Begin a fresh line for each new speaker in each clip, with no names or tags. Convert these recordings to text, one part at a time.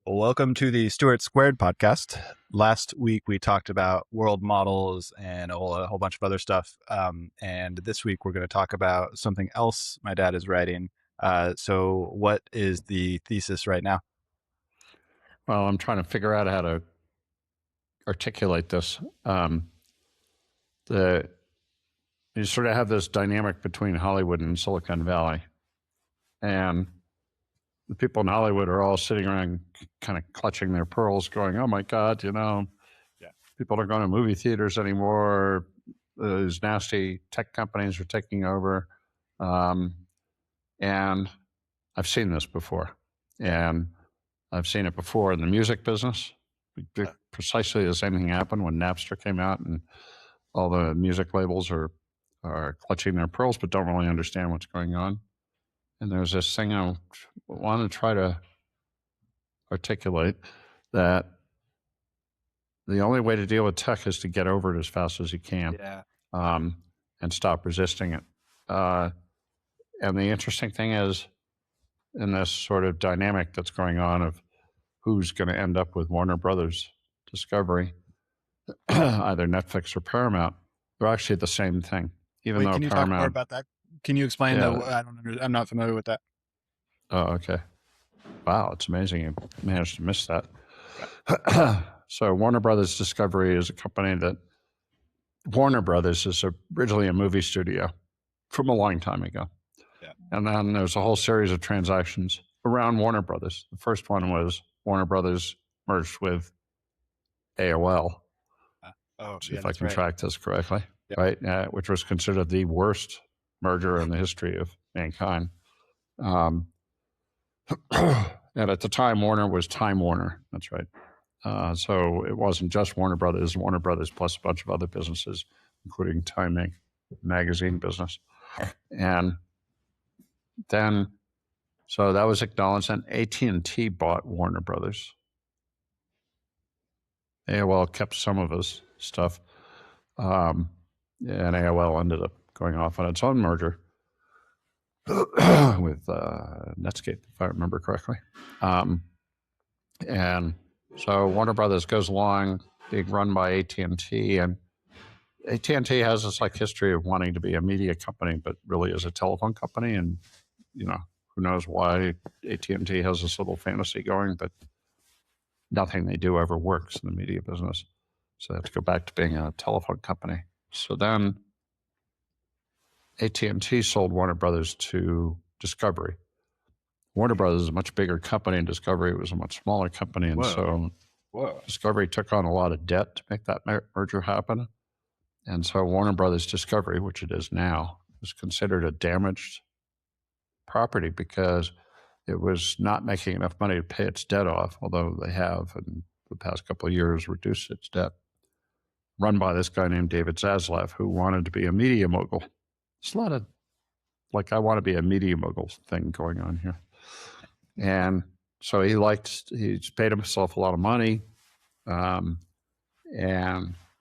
Welcome to the Stewart Squared podcast. Last week we talked about world models and a whole bunch of other stuff. And this week we're going to talk about something else my dad is writing. So what is the thesis right now?
Well, I'm trying to figure out how to articulate this. You sort of have this dynamic between Hollywood and Silicon Valley. And the people in Hollywood are all sitting around kind of clutching their pearls going, oh my God, people aren't going to movie theaters anymore. These nasty tech companies are taking over. And I've seen this before. And I've seen it before in the music business. Precisely the same thing happened when Napster came out, and all the music labels are clutching their pearls but don't really understand what's going on. And there's this thing I want to try to articulate, that the only way to deal with tech is to get over it as fast as you can. And stop resisting it. And the interesting thing is, in this sort of dynamic that's going on of who's going to end up with Warner Brothers Discovery, either Netflix or Paramount, they're actually the same thing.
Even though can you talk more about that? Can you explain that? I'm not familiar with that.
Oh, okay. Wow, it's amazing you managed to miss that. So Warner Brothers Discovery is a company that Warner Brothers is originally a movie studio from a long time ago. Yeah. And then there's a whole series of transactions around Warner Brothers. The first one was Warner Brothers merged with AOL. If I can track this correctly, yep. Right? Which was considered the worst merger in the history of mankind. And at the time, Warner was Time Warner. That's right. So it wasn't just Warner Brothers plus a bunch of other businesses, including Time magazine business. And then, so that was acknowledged, and AT&T bought Warner Brothers. AOL kept some of his stuff, and AOL ended up going off on its own merger with Netscape, if I remember correctly. And so Warner Brothers goes along being run by AT&T, and AT&T has this history of wanting to be a media company, but really is a telephone company. And who knows why AT&T has this little fantasy going, but nothing they do ever works in the media business. So they have to go back to being a telephone company. So then AT&T sold Warner Brothers to Discovery. Warner Brothers is a much bigger company, and Discovery was a much smaller company. And so Discovery took on a lot of debt to make that merger happen. And so Warner Brothers Discovery, which it is now, was considered a damaged property because it was not making enough money to pay its debt off, although they have, in the past couple of years, reduced its debt. Run by this guy named David Zaslav, who wanted to be a media mogul. It's a lot of, I want to be a media mogul thing going on here. And so he's paid himself a lot of money, and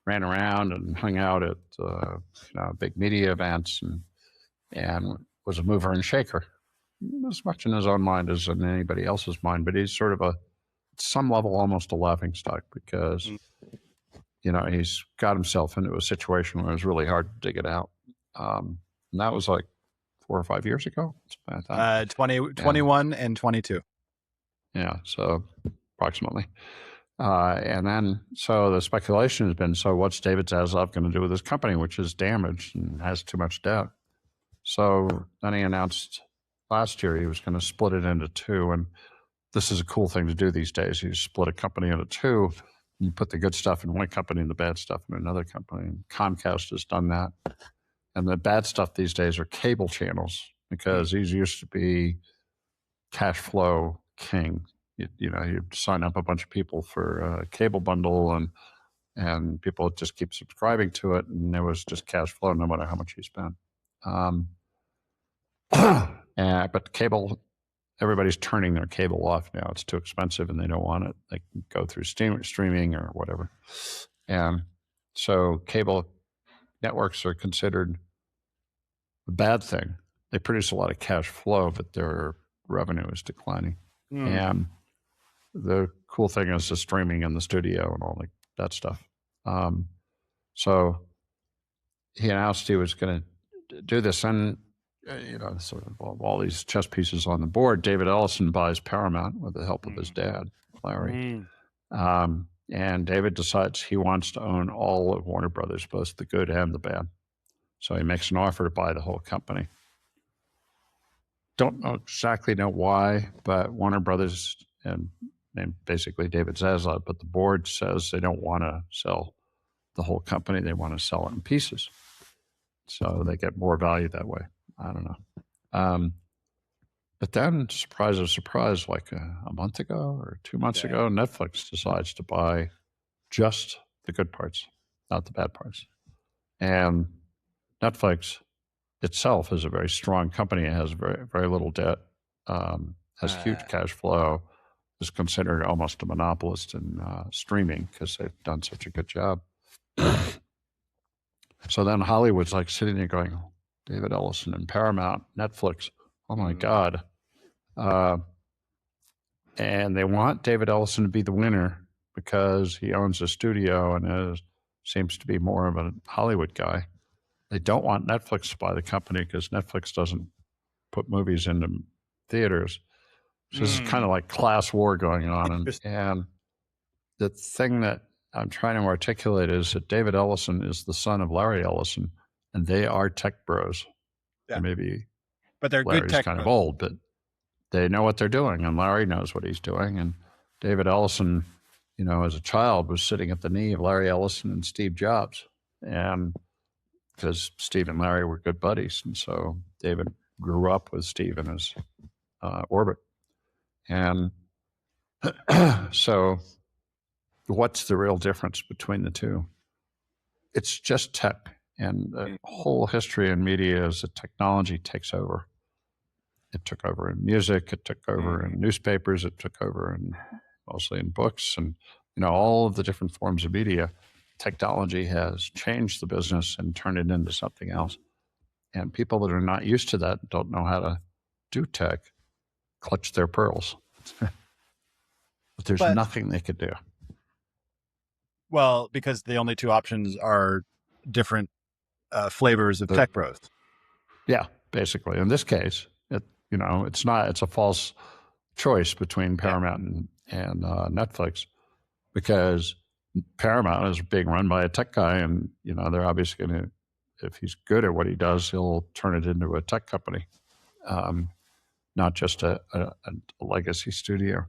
ran around and hung out at big media events and was a mover and shaker, as much in his own mind as in anybody else's mind. But he's sort of at some level almost a laughingstock because he's got himself into a situation where it was really hard to dig it out. And that was 4 or 5 years ago.
21 and 22.
Yeah, so approximately. And then, so the speculation has been, so what's David Zaslav going to do with his company, which is damaged and has too much debt? So then he announced last year he was going to split it into two. And this is a cool thing to do these days. You split a company into two, and you put the good stuff in one company and the bad stuff in another company. And Comcast has done that. And the bad stuff these days are cable channels, because these used to be cash flow king. You'd sign up a bunch of people for a cable bundle, and people would just keep subscribing to it, and there was just cash flow no matter how much you spent. But cable, everybody's turning their cable off now. It's too expensive and they don't want it. They can go through streaming or whatever. And so cable networks are considered a bad thing. They produce a lot of cash flow, but their revenue is declining. And the cool thing is the streaming in the studio and all that stuff. So he announced he was going to do this, and sort of all these chess pieces on the board. David Ellison buys Paramount with the help of his dad, Larry. And David decides he wants to own all of Warner Brothers, both the good and the bad. So he makes an offer to buy the whole company. Don't exactly know why, but Warner Brothers and basically David Zaslav, but the board says they don't want to sell the whole company. They want to sell it in pieces. So they get more value that way. I don't know. But then, surprise of surprise, like a month ago or 2 months ago, Netflix decides to buy just the good parts, not the bad parts. And Netflix itself is a very strong company. It has very, very little debt, has huge cash flow, is considered almost a monopolist in streaming because they've done such a good job. So then Hollywood's like sitting there going, David Ellison and Paramount, Netflix, oh my God. And they want David Ellison to be the winner because he owns a studio and seems to be more of a Hollywood guy. They don't want Netflix to buy the company because Netflix doesn't put movies into theaters. So this is kind of like class war going on. And the thing that I'm trying to articulate is that David Ellison is the son of Larry Ellison, and they are tech bros. Yeah. Maybe
but they're
Larry's
good tech
kind
bros.
Of old, but they know what they're doing, and Larry knows what he's doing. And David Ellison, as a child, was sitting at the knee of Larry Ellison and Steve Jobs, and because Steve and Larry were good buddies, and so David grew up with Steve in his orbit. And so what's the real difference between the two? It's just tech. And the whole history in media is that technology takes over. It took over in music. It took over in newspapers. It took over mostly in books. And, all of the different forms of media, technology has changed the business and turned it into something else. And people that are not used to that, don't know how to do tech, clutch their pearls. But there's nothing they could do.
Well, because the only two options are different flavors of tech bros.
Yeah, basically. In this case, it's a false choice between Paramount and Netflix, because Paramount is being run by a tech guy, and they're obviously going to, if he's good at what he does, he'll turn it into a tech company, not just a legacy studio.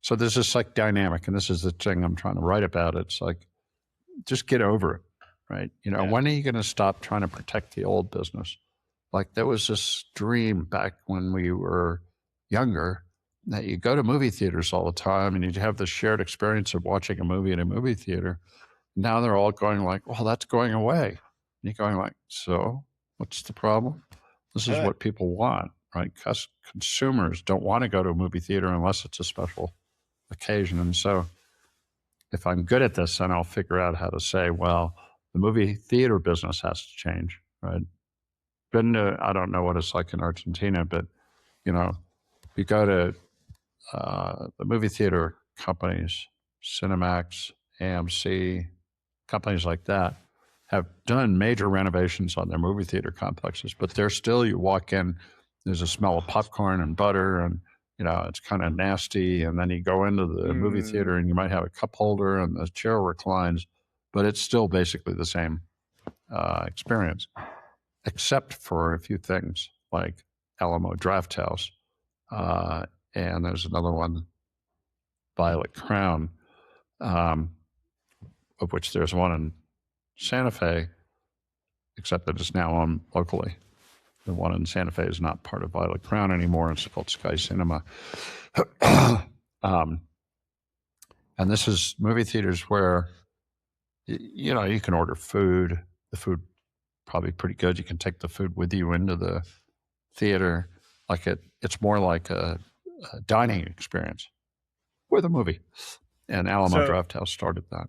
So there's this like dynamic, and this is the thing I'm trying to write about. It's like, just get over it, right? When are you going to stop trying to protect the old business? Like, there was this dream back when we were younger that you go to movie theaters all the time and you'd have this shared experience of watching a movie in a movie theater. Now they're all going like, well, that's going away. And you're going like, so what's the problem? This is what people want, right? Consumers don't want to go to a movie theater unless it's a special occasion. And so if I'm good at this, then I'll figure out how to say, well, the movie theater business has to change, right? I don't know what it's like in Argentina, but, you go to the movie theater companies, Cinemax, AMC, companies like that, have done major renovations on their movie theater complexes, but they're still, you walk in, there's a smell of popcorn and butter, and it's kind of nasty. And then you go into the movie theater and you might have a cup holder and the chair reclines, but it's still basically the same experience, except for a few things like Alamo Drafthouse. And there's another one, Violet Crown, of which there's one in Santa Fe, except that it's now on locally. The one in Santa Fe is not part of Violet Crown anymore. It's called Sky Cinema. And this is movie theaters where, you can order food. The food probably pretty good. You can take the food with you into the theater. Like it's more like a dining experience with a movie. And Alamo Drafthouse started that.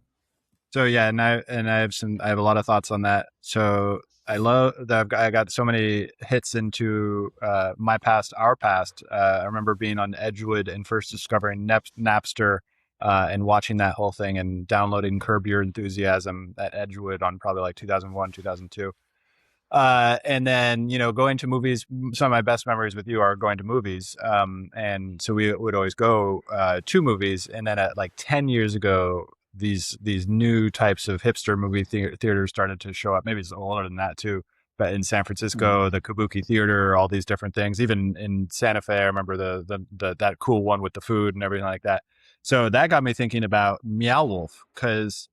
So yeah, and I have a lot of thoughts on that. So love that I got so many hits into my past, our past. I remember being on Edgewood and first discovering Napster and watching that whole thing and downloading Curb Your Enthusiasm at Edgewood on probably like 2001, 2002. And then, going to movies. Some of my best memories with you are going to movies. And so we would always go to movies. And then at like 10 years ago, these new types of hipster movie theaters started to show up. Maybe it's older than that too. But in San Francisco, the Kabuki Theater, all these different things. Even in Santa Fe, I remember the that cool one with the food and everything like that. So that got me thinking about Meow Wolf, because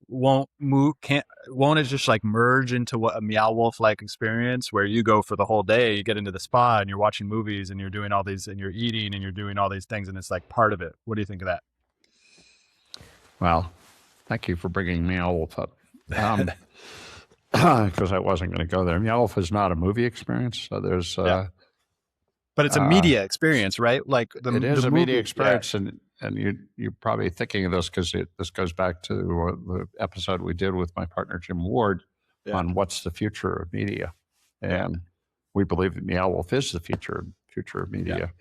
won't it just like merge into what a Meow Wolf like experience, where you go for the whole day, you get into the spa and you're watching movies and you're doing all these and you're eating and you're doing all these things, and it's like part of it. What do you think of that?
Well, thank you for bringing Meow Wolf up. Because I wasn't going to go there. Meow Wolf is not a movie experience. So there's,
but it's a media experience, right? Like
it is a media experience, and you're probably thinking of this because this goes back to the episode we did with my partner Jim Ward on what's the future of media, and we believe that Meow Wolf is the future of media,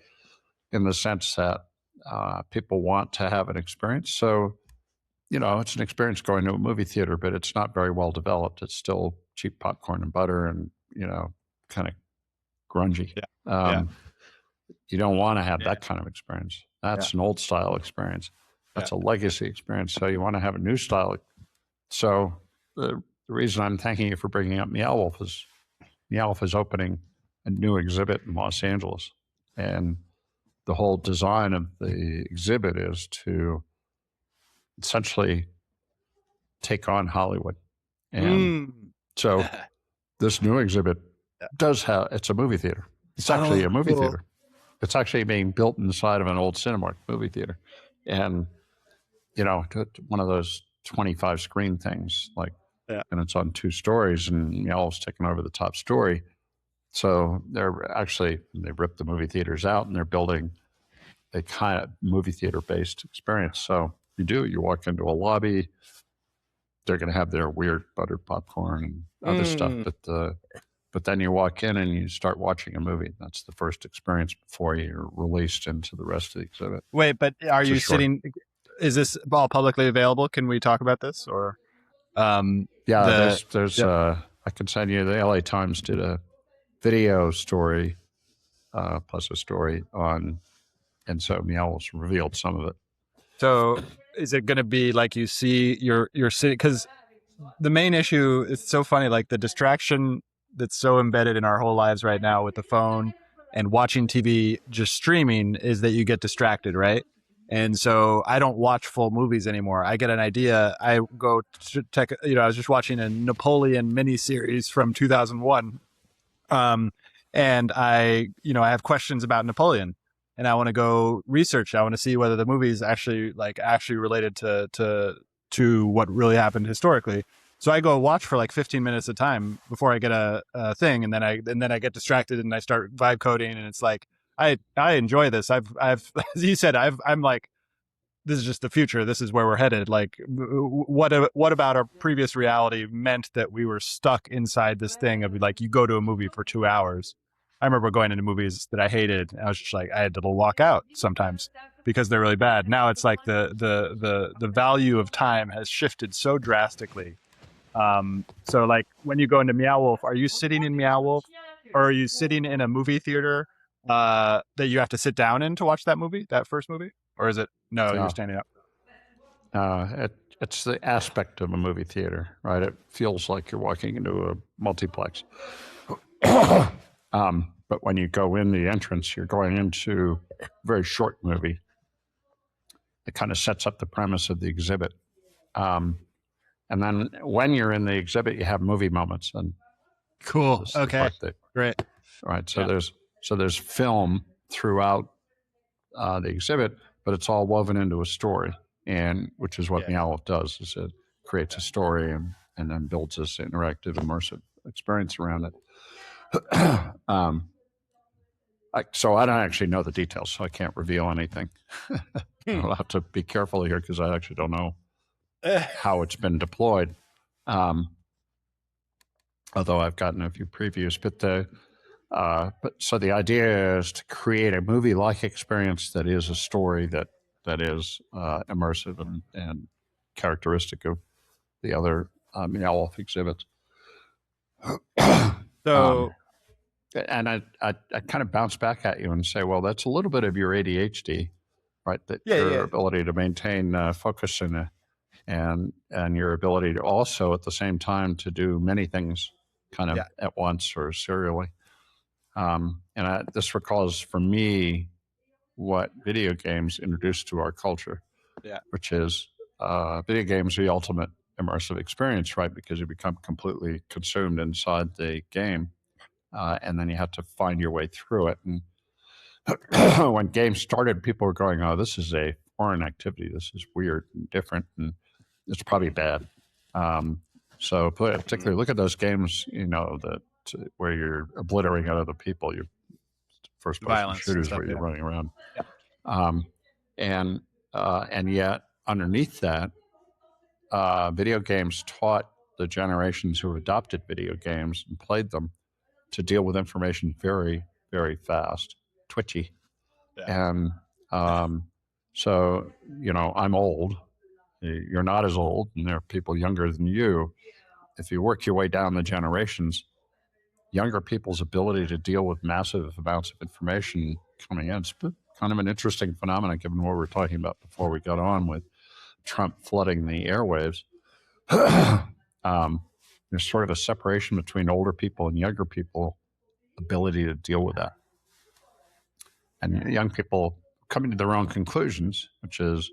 in the sense that people want to have an experience. So, it's an experience going to a movie theater, but it's not very well developed. It's still cheap popcorn and butter, and kind of grungy. You don't want to have that kind of experience. That's an old style experience. That's a legacy experience. So you want to have a new style. So the reason I'm thanking you for bringing up Meow Wolf is Meow Wolf is opening a new exhibit in Los Angeles. And the whole design of the exhibit is to essentially take on Hollywood. And so this new exhibit it's a movie theater. It's actually a movie theater. It's actually being built inside of an old Cinemark movie theater. And, one of those 25 screen things, and it's on 2 stories, and Meow Wolf's taking over the top story. So they ripped the movie theaters out, and they're building a kind of movie theater based experience. So you walk into a lobby, they're going to have their weird buttered popcorn and other stuff, but then you walk in and you start watching a movie. That's the first experience before you're released into the rest of the exhibit.
Wait, but are you sitting? Is this all publicly available? Can we talk about this? Or
there's I can send you. The LA Times did a video story plus a story on, and so Meow Wolf revealed some of it.
So is it going to be like you see you're sitting? Because the main issue, it's so funny, like the distraction that's so embedded in our whole lives right now with the phone and watching TV, just streaming, is that you get distracted, right? And so I don't watch full movies anymore. I get an idea. I go to check, I was just watching a Napoleon miniseries from 2001. And I have questions about Napoleon, and I want to go research. I want to see whether the movie is actually related to what really happened historically. So I go watch for like 15 minutes at a time before I get a thing, and then I get distracted and I start vibe coding, and it's like I enjoy this. I've as you said, I'm like, this is just the future. This is where we're headed. Like, what about our previous reality meant that we were stuck inside this thing of like, you go to a movie for 2 hours. I remember going into movies that I hated. I was just like, I had to walk out sometimes because they're really bad. Now it's like the value of time has shifted so drastically. So like when you go into Meow Wolf, are you sitting in Meow Wolf, or are you sitting in a movie theater that you have to sit down in to watch that movie, that first movie? Or is it, no, you're standing up?
It's the aspect of a movie theater, right? It feels like you're walking into a multiplex. But when you go in the entrance, you're going into a very short movie. It kind of sets up the premise of the exhibit. And then when you're in the exhibit, you have movie moments. And
cool. Okay. Great.
Right. So there's film throughout the exhibit, but it's all woven into a story, and which is what Meow Wolf does. Is it creates a story and then builds this interactive, immersive experience around it. So I don't actually know the details, so I can't reveal anything. I'll have to be careful here because I actually don't know how it's been deployed. although I've gotten a few previews. But so the idea is to create a movie-like experience that is a story that is immersive and characteristic of the other Meow Wolf exhibits.
So
And I kind of bounce back at you and say, well, that's a little bit of your ADHD, right? That your ability to maintain focus and your ability to also at the same time to do many things kind of at once or serially. This recalls for me what video games introduced to our culture, which is video games are the ultimate immersive experience, right? Because you become completely consumed inside the game, and then you have to find your way through it. And when games started, people were going, "Oh, this is a foreign activity. This is weird and different, and it's probably bad." So particularly look at those games, that where you're obliterating other people. You're first-person shooters where you're running around, and yet underneath that, video games taught the generations who adopted video games and played them to deal with information very, very fast, twitchy, and so I'm old. You're not as old, and there are people younger than you. If you work your way down the generations, younger people's ability to deal with massive amounts of information coming in, it's kind of an interesting phenomenon given what we were talking about before we got on with Trump flooding the airwaves. There's sort of a separation between older people and younger people ability to deal with that. And young people coming to their own conclusions, which is,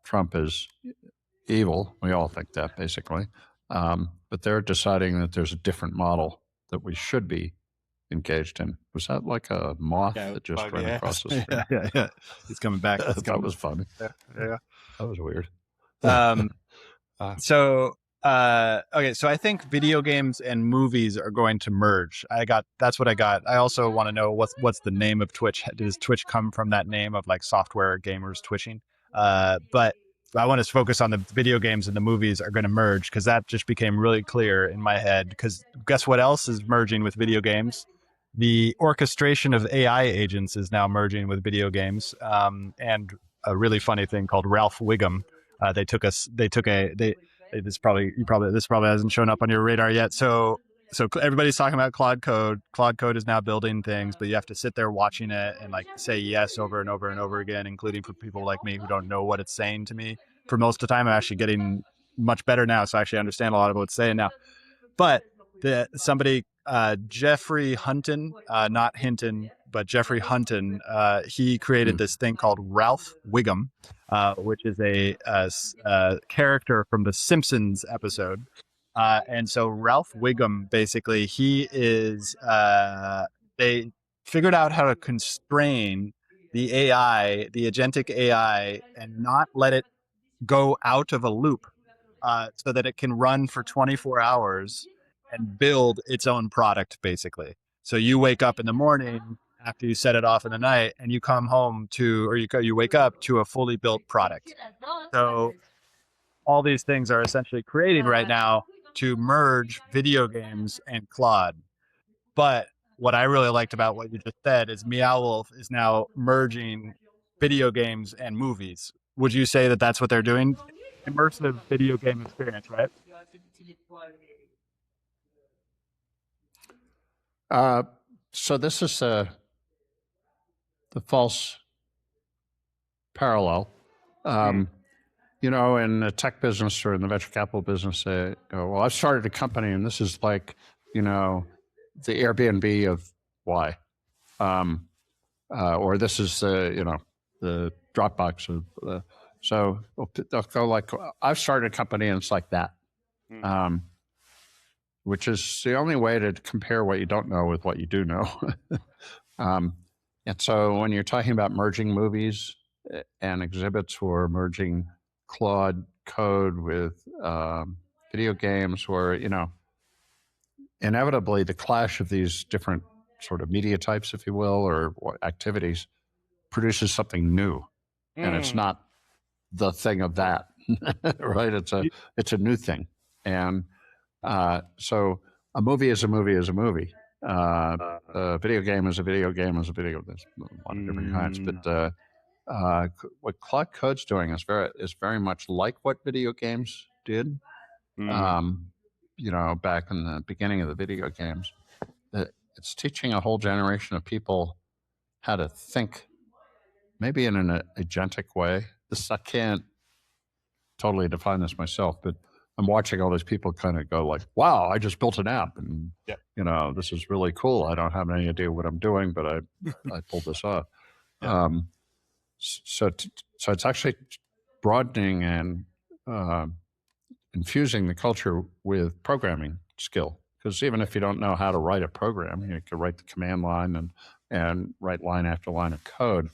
Trump is evil. We all think that, basically. But they're deciding that there's a different model that we should be engaged in. Was that like a moth that just ran across the screen?
Yeah. He's coming back.
That was funny.
Yeah.
That was weird.
So I think video games and movies are going to merge. That's what I got. I also want to know what's the name of Twitch. Does Twitch come from that name of like software gamers twitching? But I want to focus on the video games and the movies are going to merge because that just became really clear in my head. Because guess what else is merging with video games? The orchestration of AI agents is now merging with video games, and a really funny thing called Ralph Wiggum. This probably hasn't shown up on your radar yet. So everybody's talking about Claude Code. Claude Code is now building things, but you have to sit there watching it and like say yes over and over and over again, including for people like me who don't know what it's saying to me. For most of the time, I'm actually getting much better now, so I actually understand a lot of what it's saying now. But Jeffrey Hunton, not Hinton, but Jeffrey Hunton, he created this thing called Ralph Wiggum, which is a character from the Simpsons episode. And so Ralph Wiggum, basically, he is, they figured out how to constrain the AI, the agentic AI, and not let it go out of a loop so that it can run for 24 hours and build its own product, basically. So you wake up in the morning after you set it off in the night and you come home you wake up to a fully built product. So all these things are essentially creating right now to merge video games and Claude. But what I really liked about what you just said is Meow Wolf is now merging video games and movies. Would you say that that's what they're doing? Immersive video game experience, right?
So this is the false parallel. In the tech business or in the venture capital business, they go, well, I've started a company and this is like, the Airbnb of Y. Or this is the Dropbox of, so they'll go like, I've started a company and it's like that. Which is the only way to compare what you don't know with what you do know. And so when you're talking about merging movies and exhibits or merging Claude Code with video games where, inevitably the clash of these different sort of media types, if you will, or activities produces something new. And it's not the thing of that, right? It's a new thing. And So a movie is a movie is a movie. A video game is a video game is a video. There's a lot of different kinds, but what Cloud Code's doing is very much like what video games did. Back in the beginning of the video games, it's teaching a whole generation of people how to think, maybe in an agentic way. I can't totally define this myself, but I'm watching all these people kind of go like, wow, I just built an app and, this is really cool. I don't have any idea what I'm doing, but I pulled this off. So it's actually broadening and infusing the culture with programming skill. Because even if you don't know how to write a program, you can write the command line and write line after line of code.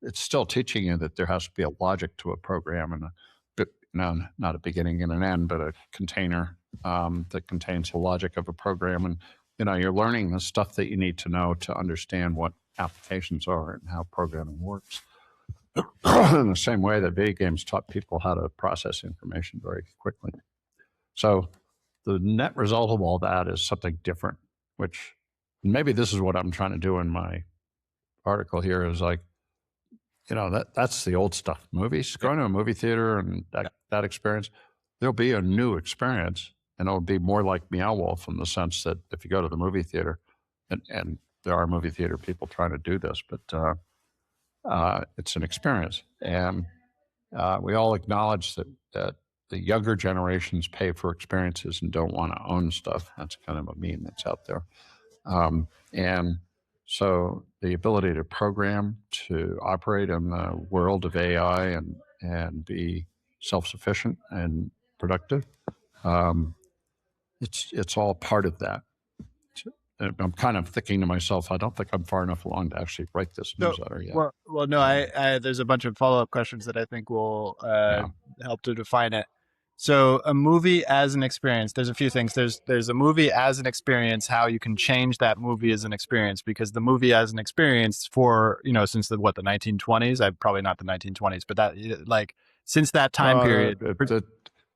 It's still teaching you that there has to be a logic to a program and not a beginning and an end, but a container that contains the logic of a program. And, you're learning the stuff that you need to know to understand what applications are and how programming works. In the same way that video games taught people how to process information very quickly. So the net result of all that is something different, which maybe this is what I'm trying to do in my article here is like, that's the old stuff. Movies, going to a movie theater and that experience, there'll be a new experience, and it'll be more like Meow Wolf in the sense that if you go to the movie theater, and there are movie theater people trying to do this, but it's an experience. And we all acknowledge that the younger generations pay for experiences and don't want to own stuff. That's kind of a meme that's out there. And so the ability to program, to operate in the world of AI and be self-sufficient and productive, it's all part of that. I'm kind of thinking to myself, I don't think I'm far enough along to actually write this newsletter yet.
Well, no, I there's a bunch of follow-up questions that I think will help to define it. So a movie as an experience, there's a few things. There's a movie as an experience, how you can change that movie as an experience, because the movie as an experience for, since the 1920s, probably not the 1920s, but that since that time period.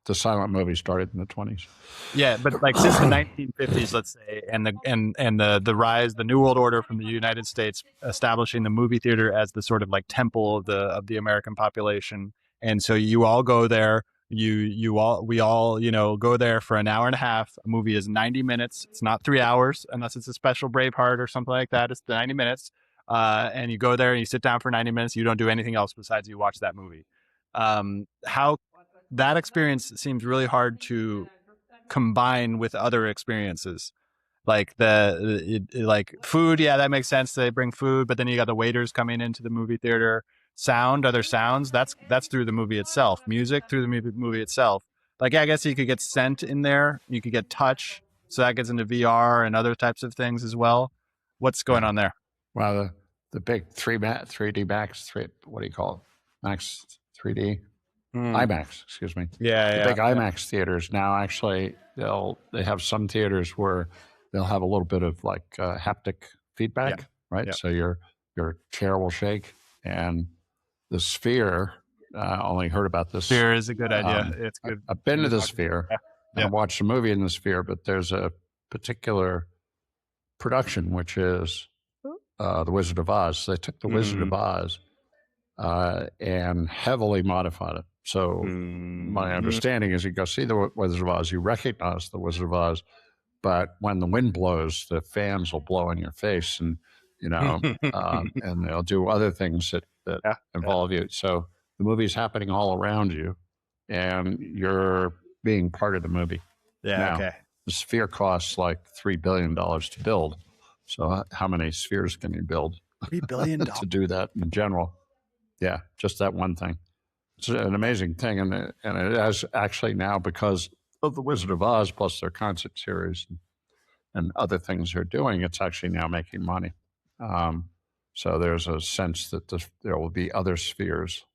The silent movie started in the 20s.
Yeah, but since the 1950s, let's say, and the rise, the New World Order from the United States, establishing the movie theater as the sort of temple of the American population, and so you all go there. We all go there for an hour and a half. A movie is 90 minutes. It's not 3 hours unless it's a special Braveheart or something like that. It's 90 minutes, and you go there and you sit down for 90 minutes. You don't do anything else besides you watch that movie. How that experience seems really hard to combine with other experiences, like food. Yeah, that makes sense. They bring food, but then you got the waiters coming into the movie theater. Other sounds. That's through the movie itself. Music through the movie itself. I guess you could get scent in there. You could get touch. So that gets into VR and other types of things as well. What's going on there?
Well, the big 3D Max, what do you call it? Max 3D. IMAX, excuse me.
Yeah,
the big IMAX theaters now actually they have some theaters where they'll have a little bit of haptic feedback, right? Yeah. So your chair will shake, and the Sphere. Only heard about this.
Sphere is a good idea. It's good.
I've been to the Sphere. And I watched a movie in the Sphere, but there's a particular production which is The Wizard of Oz. So they took The Wizard of Oz and heavily modified it. So my understanding is you go see The Wizard of Oz, you recognize The Wizard of Oz, but when the wind blows, the fans will blow in your face, and and they'll do other things that involve you. So the movie's happening all around you, and you're being part of the movie.
Yeah.
Now,
okay.
The Sphere costs like $3 billion to build. So how many spheres can you build?
$3 billion
to do that in general. Yeah, just that one thing. It's an amazing thing, and it has actually now, because of The Wizard of Oz plus their concert series and other things they're doing, it's actually now making money. So there's a sense that there will be other spheres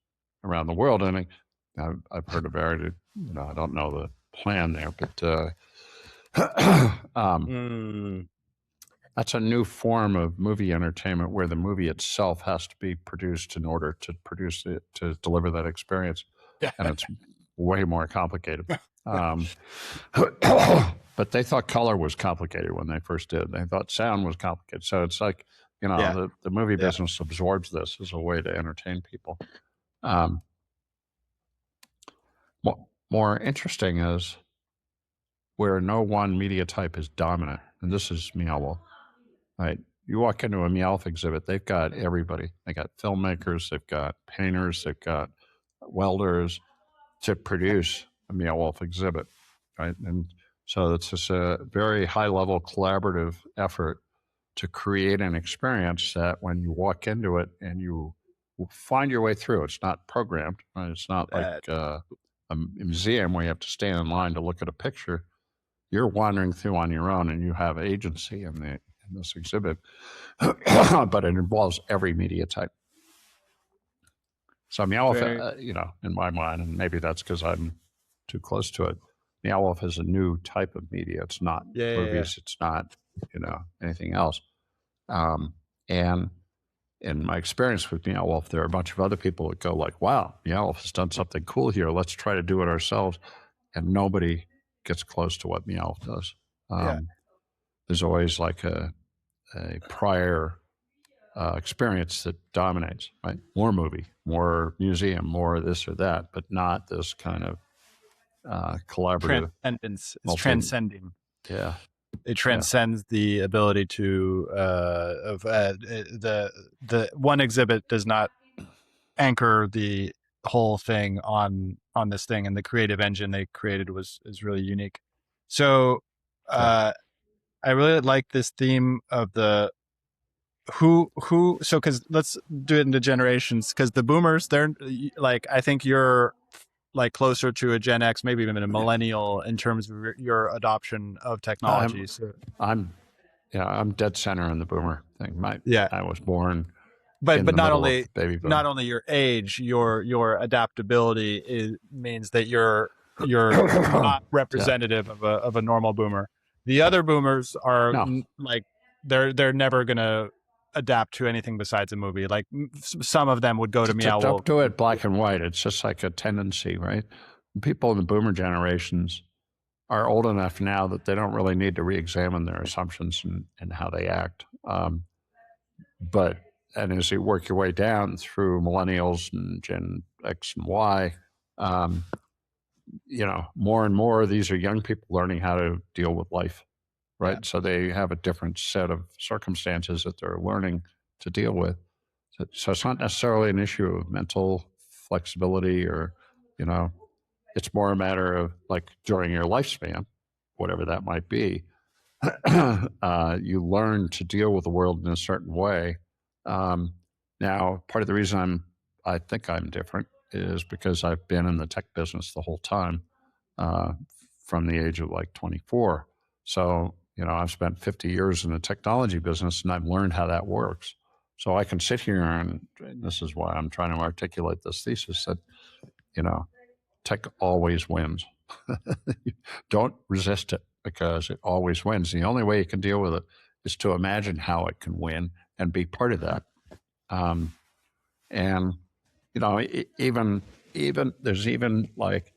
around the world, and I've heard of it. I don't know the plan there, but that's a new form of movie entertainment where the movie itself has to be produced in order to produce it, to deliver that experience. And it's way more complicated. But But they thought color was complicated when they first did. They thought sound was complicated. So it's like, the movie business absorbs this as a way to entertain people. More interesting is where no one media type is dominant, and this is Meow Wolf, right? You walk into a Meow Wolf exhibit, they've got everybody. They got filmmakers, they've got painters, they've got welders to produce a Meow Wolf exhibit, right? And so it's just a very high-level collaborative effort to create an experience that when you walk into it and you find your way through, it's not programmed, right? It's not like a museum where you have to stand in line to look at a picture. You're wandering through on your own, and you have agency in this exhibit, but it involves every media type. So Meow Wolf, in my mind, and maybe that's because I'm too close to it, Meow Wolf is a new type of media. It's not movies. It's not, anything else. And in my experience with Meow Wolf, there are a bunch of other people that go like, wow, Meow Wolf has done something cool here. Let's try to do it ourselves. And nobody gets close to what Meow Wolf does. There's always like a prior experience that dominates, right? More movie, more museum, more this or that, but not this kind of collaborative.
Transcendence. It's transcending.
Yeah.
It transcends the ability to the one exhibit does not anchor the whole thing on this thing, and the creative engine they created is really unique. So I really like this theme of the who so because let's do it into generations, because the boomers, they're like, I think you're like closer to a Gen X, maybe even a millennial in terms of your adoption of technology.
I'm dead center in the boomer thing. I was born,
but not only your age, your adaptability means that you're not representative of a normal boomer. The other boomers are like they're never gonna adapt to anything besides a movie. Like some of them would go to Meow Wolf.
Don't do it black and white. It's just like a tendency, right? People in the boomer generations are old enough now that they don't really need to re-examine their assumptions and how they act. But as you work your way down through millennials and Gen X and Y, more and more these are young people learning how to deal with life, right? Yeah. So they have a different set of circumstances that they're learning to deal with. So it's not necessarily an issue of mental flexibility or, it's more a matter of like during your lifespan, whatever that might be, you learn to deal with the world in a certain way. Now, part of the reason I think I'm different is because I've been in the tech business the whole time, from the age of like 24. So, I've spent 50 years in the technology business, and I've learned how that works. So I can sit here and this is why I'm trying to articulate this thesis that, tech always wins. Don't resist it, because it always wins. The only way you can deal with it is to imagine how it can win and be part of that. Even there's even like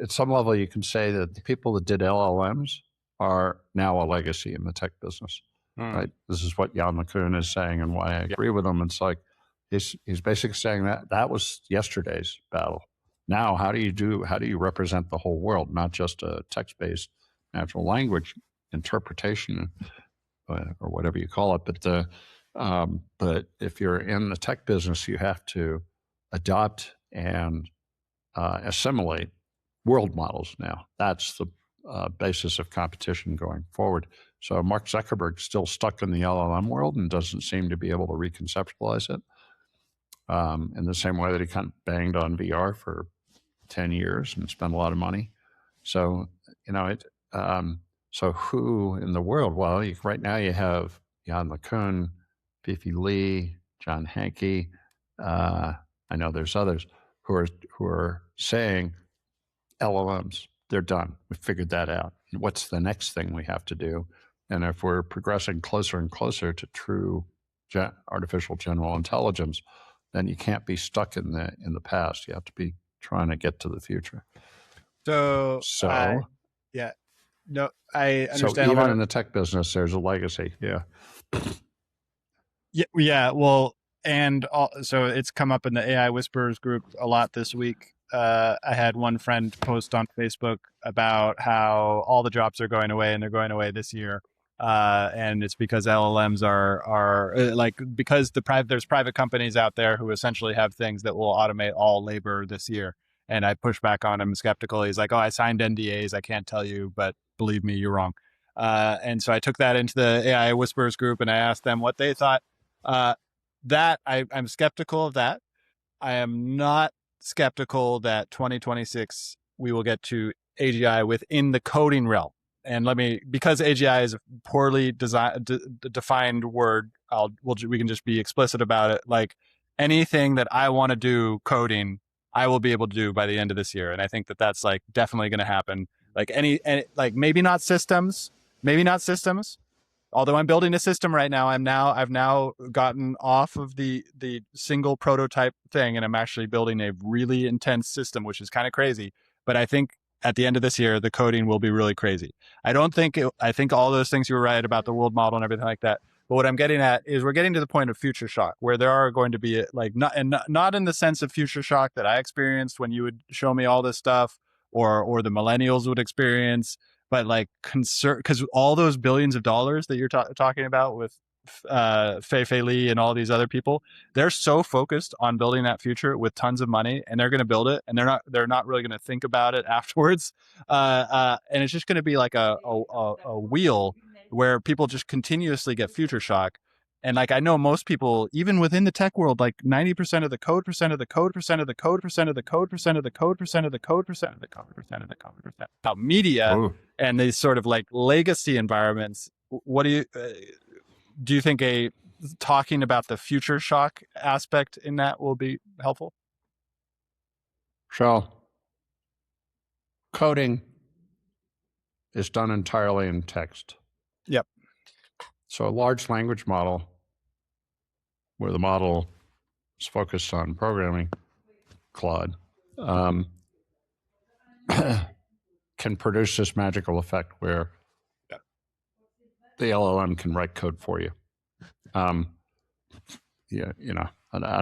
at some level you can say that the people that did LLMs are now a legacy in the tech business. Right? This is what Jan LeCun is saying, and why I agree with him. It's like he's basically saying that was yesterday's battle. Now, how do you represent the whole world, not just a text-based natural language interpretation or whatever you call it? But if you're in the tech business, you have to adopt and assimilate world models. Now, that's the basis of competition going forward. So Mark Zuckerberg's still stuck in the LLM world and doesn't seem to be able to reconceptualize it in the same way that he kind of banged on VR for 10 years and spent a lot of money. So, so who in the world? Well, right now you have Jan LeCun, Fifi Lee, John Hankey. I know there's others who are saying LLMs, they're done. We figured that out. What's the next thing we have to do? And if we're progressing closer and closer to true artificial general intelligence, then you can't be stuck in the past. You have to be trying to get to the future.
So No, I
So
understand a
even
lot
in
of.
the tech business, there's a legacy. Yeah.
Yeah. Well, and so it's come up in the AI Whisperers group a lot this week. I had one friend post on Facebook about how all the jobs are going away, and they're going away this year. And it's because LLMs are like, because there's private companies out there who essentially have things that will automate all labor this year. And I push back on him skeptical. He's like, "Oh, I signed NDAs. I can't tell you, but believe me, you're wrong." And so I took that into the AI Whisperers group and I asked them what they thought. Uh, I'm skeptical of that. I am not skeptical that 2026 we will get to AGI within the coding realm. And because AGI is a poorly defined word, we can just be explicit about it. Like, anything that I want to do coding, I will be able to do by the end of this year. And I think that that's like definitely going to happen. Like like maybe not systems, although I'm building a system right now. I've now gotten off of the single prototype thing, and I'm actually building a really intense system, which is kind of crazy. But I think at the end of this year, the coding will be really crazy. I think all those things you were right about the world model and everything like that. But what I'm getting at is we're getting to the point of future shock, where there are going to be, like, not in the sense of future shock that I experienced when you would show me all this stuff, or the millennials would experience, but like concern, because all those billions of dollars that you're talking about with Fei Li and all these other people, they're so focused on building that future with tons of money, and they're going to build it, and they're not really going to think about it afterwards. And it's just going to be like a wheel where people just continuously get future shock. And like, I know most people, even within the tech world, like 90% of the code percent of the code percent of the code percent of the code percent of the code percent of the code percent of the code percent of the code percent about media
Ooh.
and these sort of like legacy environments. What do you think talking about the future shock aspect in that will be helpful?
So coding is done entirely in text.
Yep.
So a large language model, where the model is focused on programming, Claude, can produce this magical effect where the LLM can write code for you. Yeah, I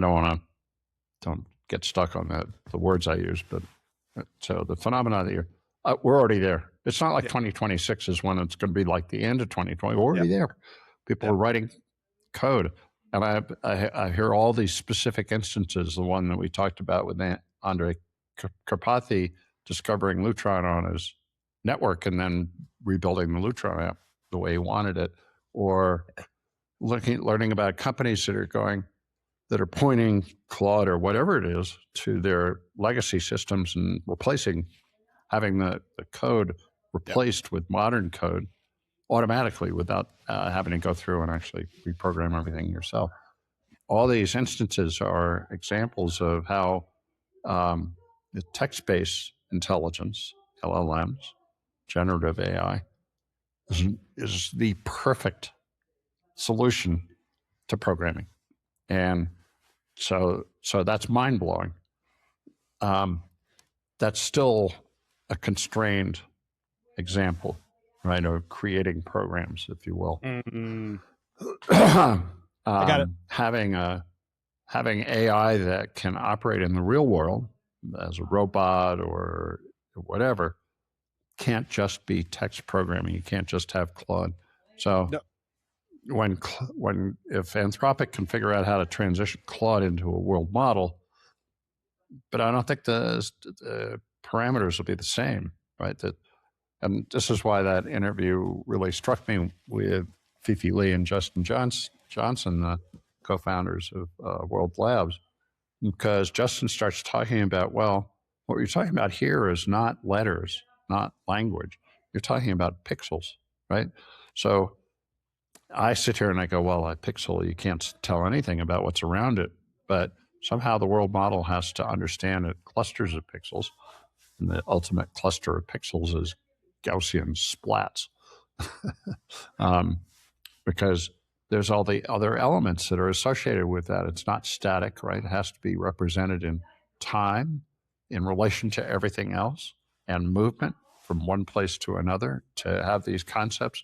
don't get stuck on the words I use, but so the phenomena that we're already there. It's not like 2026 is when it's going to be like the end of 2020. We're already there. People are writing code. And I hear all these specific instances, the one that we talked about with Andrej Karpathy discovering Lutron on his network and then rebuilding the Lutron app the way he wanted it, or learning about companies that are pointing Claude or whatever it is to their legacy systems and having the code replaced with modern code automatically without having to go through and actually reprogram everything yourself. All these instances are examples of how the text-based intelligence, LLMs, generative AI, is the perfect solution to programming. And so that's mind-blowing. That's still a constrained example, right, of creating programs, if you will.
Mm-hmm. I got it.
Having AI that can operate in the real world as a robot or whatever can't just be text programming. You can't just have Claude. So if Anthropic can figure out how to transition Claude into a world model, but I don't think the parameters will be the same, right? And this is why that interview really struck me with Fifi Lee and Justin Johnson, the co-founders of World Labs, because Justin starts talking about, well, what you're talking about here is not letters, not language. You're talking about pixels, right? So I sit here and I go, well, a pixel, you can't tell anything about what's around it, but somehow the world model has to understand that clusters of pixels, and the ultimate cluster of pixels is Gaussian splats, because there's all the other elements that are associated with that. It's not static, right? It has to be represented in time in relation to everything else, and movement, from one place to another, to have these concepts,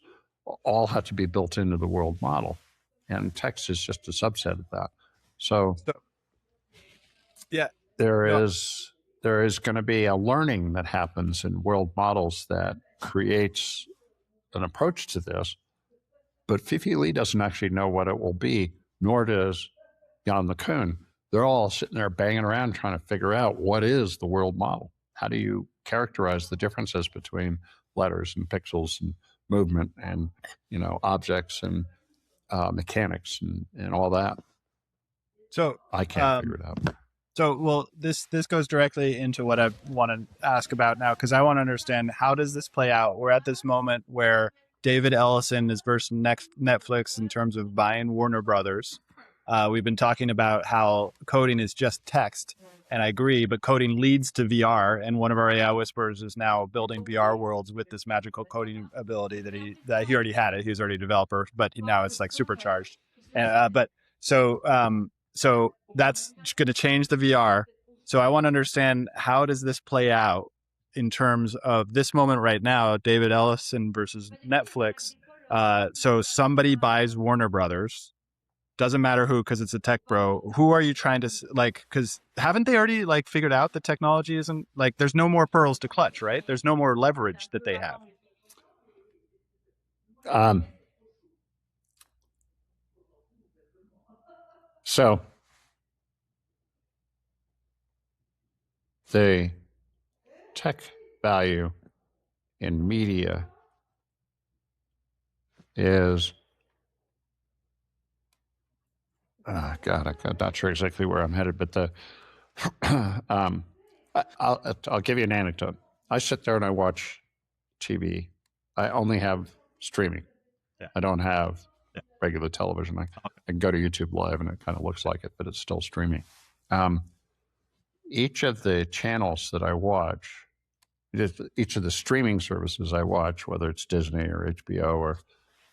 all have to be built into the world model. And text is just a subset of that. So
yeah,
there is going to be a learning that happens in world models that creates an approach to this. But Fifi Lee doesn't actually know what it will be, nor does Jan LeCun. They're all sitting there banging around trying to figure out what is the world model. How do you characterize the differences between letters and pixels and movement and objects and mechanics and all that?
So
I can't figure it out.
So, well, this goes directly into what I want to ask about now, because I want to understand, how does this play out? We're at this moment where David Ellison is versus Netflix in terms of buying Warner Brothers. We've been talking about how coding is just text, and I agree, but coding leads to VR, and one of our AI whisperers is now building VR worlds with this magical coding ability that he already had it. He was already a developer, but now it's like supercharged. And so that's going to change the VR. So I want to understand, how does this play out in terms of this moment right now, David Ellison versus Netflix. So somebody buys Warner Brothers. Doesn't matter who, because it's a tech bro. Who are you trying to, like, because haven't they already like figured out that technology isn't, like, there's no more pearls to clutch, right? There's no more leverage that they have.
So the tech value in media is, God, I'm not sure exactly where I'm headed, but I'll give you an anecdote. I sit there and I watch TV. I only have streaming.
Yeah.
I don't have regular television. I can go to YouTube Live and it kind of looks like it, but it's still streaming. Each of the channels that I watch, each of the streaming services I watch, whether it's Disney or HBO or